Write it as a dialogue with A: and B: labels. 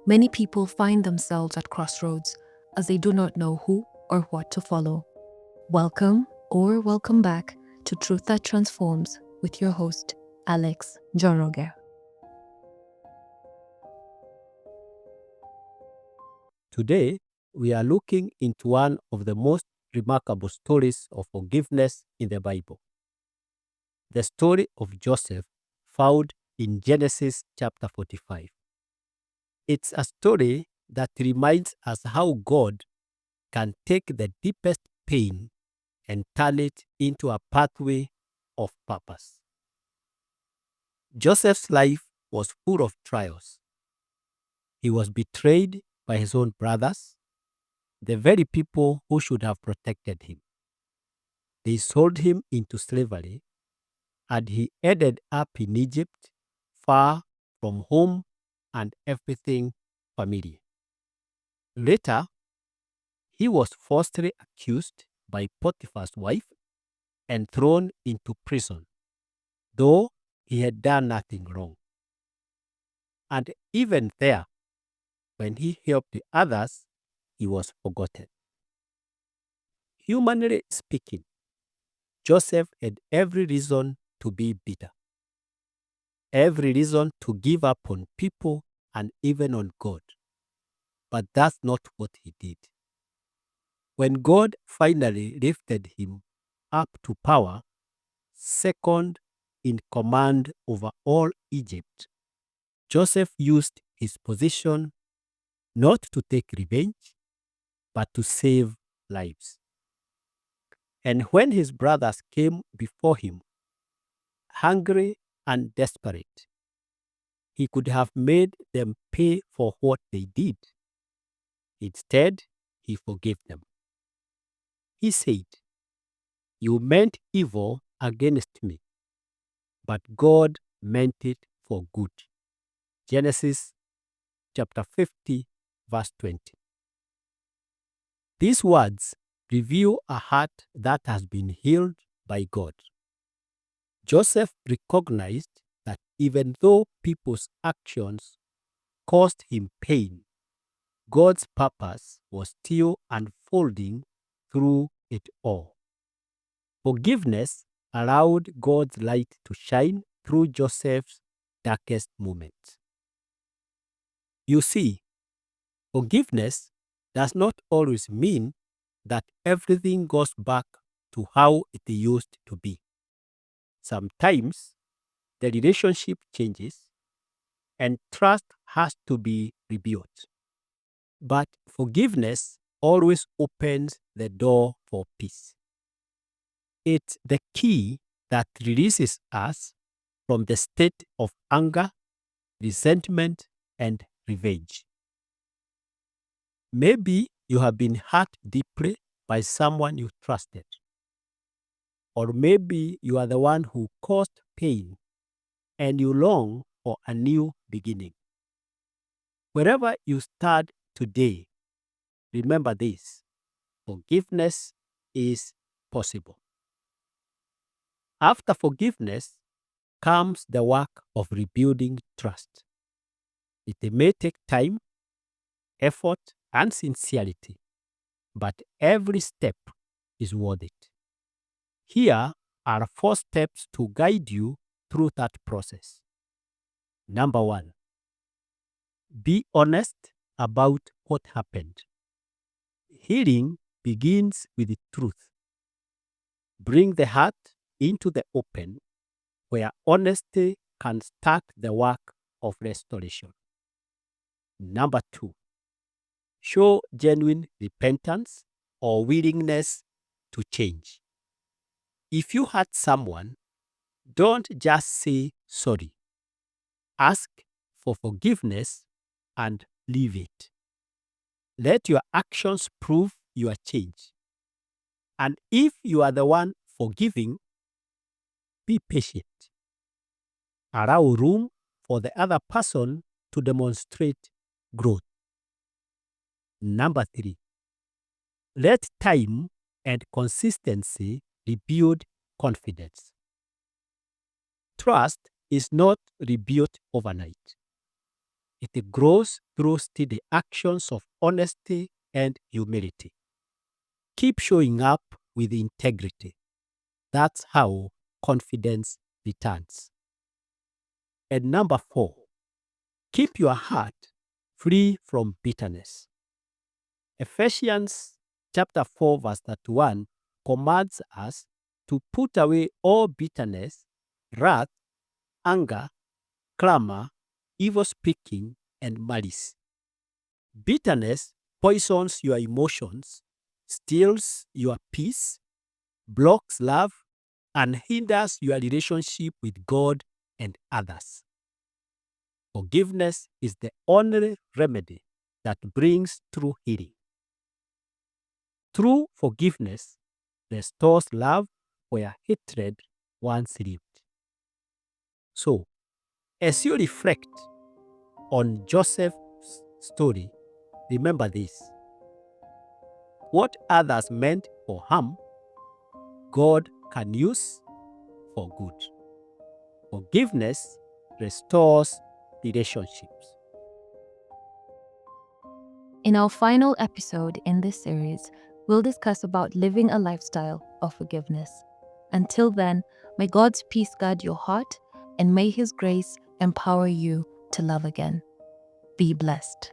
A: Many people find themselves at crossroads as they do not know who or what to follow. Welcome or welcome back to Truth That Transforms with your host, Alex Joroge.
B: Today, we are looking into one of the most remarkable stories of forgiveness in the Bible. The story of Joseph, found in Genesis chapter 45. It's a story that reminds us how God can take the deepest pain and turn it into a pathway of purpose. Joseph's life was full of trials. He was betrayed by his own brothers, the very people who should have protected him. They sold him into slavery, and he ended up in Egypt, far from home and everything familiar. Later, he was falsely accused by Potiphar's wife and thrown into prison, though he had done nothing wrong. And even there, when he helped the others, he was forgotten. Humanly speaking, Joseph had every reason to be bitter, every reason to give up on people and even on God. But that's not what he did. When God finally lifted him up to power, second in command over all Egypt, Joseph used his position not to take revenge, but to save lives. And when his brothers came before him, hungry and desperate, he could have made them pay for what they did. Instead, he forgave them. He said, "You meant evil against me, but God meant it for good." Genesis chapter 50, verse 20. These words reveal a heart that has been healed by God. Joseph recognized that even though people's actions caused him pain, God's purpose was still unfolding through it all. Forgiveness allowed God's light to shine through Joseph's darkest moments. You see, forgiveness does not always mean that everything goes back to how it used to be. Sometimes the relationship changes and trust has to be rebuilt. But forgiveness always opens the door for peace. It's the key that releases us from the state of anger, resentment, and revenge. Maybe you have been hurt deeply by someone you trusted. Or maybe you are the one who caused pain and you long for a new beginning. Wherever you start today, remember this: forgiveness is possible. After forgiveness comes the work of rebuilding trust. It may take time, effort, and sincerity, but every step is worth it. Here are 4 steps to guide you through that process. Number 1, be honest about what happened. Healing begins with the truth. Bring the heart into the open, where honesty can start the work of restoration. Number 2, show genuine repentance or willingness to change. If you hurt someone, don't just say sorry. Ask for forgiveness and leave it. Let your actions prove your change. And if you are the one forgiving, be patient. Allow room for the other person to demonstrate growth. Number 3, let time and consistency rebuild confidence. Trust is not rebuilt overnight. It grows through steady actions of honesty and humility. Keep showing up with integrity. That's how confidence returns. And number 4, keep your heart free from bitterness. Ephesians chapter 4 verse 31 commands us to put away all bitterness, wrath, anger, clamor, evil speaking, and malice. Bitterness poisons your emotions, steals your peace, blocks love, and hinders your relationship with God and others. Forgiveness is the only remedy that brings true healing. True forgiveness restores love where hatred once lived. So, as you reflect on Joseph's story, remember this: what others meant for harm, God can use for good. Forgiveness restores relationships.
A: In our final episode in this series, we'll discuss about living a lifestyle of forgiveness. Until then, may God's peace guard your heart and may His grace empower you to love again. Be blessed.